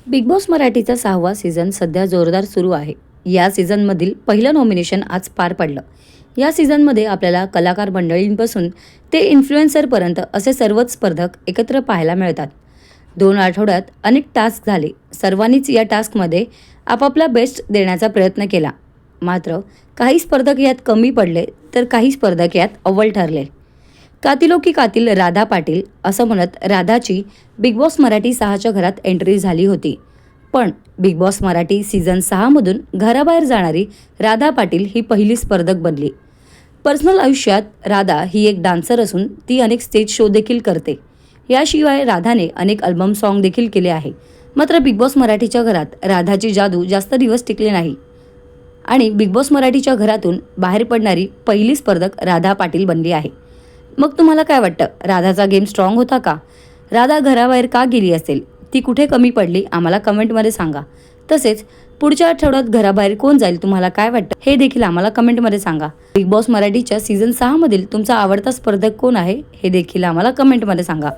Big boss मराठीचा 6वा season सध्या जोरदार सुरू आहे. या सीझनमधील पहिलं नॉमिनेशन आज पार पडलं. या सीझनमध्ये आपल्याला कलाकार मंडळींपासून ते इन्फ्लुएन्सरपर्यंत असे सर्वच स्पर्धक एकत्र पाहायला मिळतात. 2 आठवड्यात अनेक टास्क झाले. सर्वांनीच या टास्कमध्ये आपापला बेस्ट देण्याचा प्रयत्न केला. मात्र काही स्पर्धक यात कमी पडले तर काही स्पर्धक यात अव्वल ठरले. कातिलो की कातिल राधा पाटील असं म्हणत राधाची बिग बॉस मराठी 6च्या घरात एंट्री झाली होती. पण बिग बॉस मराठी सीझन 6मधून घराबाहेर जाणारी राधा पाटील ही पहिली स्पर्धक बनली. पर्सनल आयुष्यात राधा ही एक डान्सर असून ती अनेक स्टेज शो देखील करते. याशिवाय राधाने अनेक अल्बम सॉन्ग देखील केले आहे. मात्र बिग बॉस मराठीच्या घरात राधाची जादू जास्त दिवस टिकली नाही आणि बिग बॉस मराठीच्या घरातून बाहेर पडणारी पहिली स्पर्धक राधा पाटील बनली आहे. मग तुम्हाला काय वाटतं, राधाचा गेम स्ट्रॉंग होता का? राधा घराबाहेर का गेली असेल? ती कुठे कमी पडली आम्हाला कमेंटमध्ये सांगा. तसेच पुढच्या आठवड्यात घराबाहेर कोण जाईल तुम्हाला काय वाटतं हे देखील आम्हाला कमेंटमध्ये सांगा. बिग बॉस मराठीच्या सीझन 6 मधील तुमचा आवडता स्पर्धक कोण आहे हे देखील आम्हाला कमेंटमध्ये सांगा.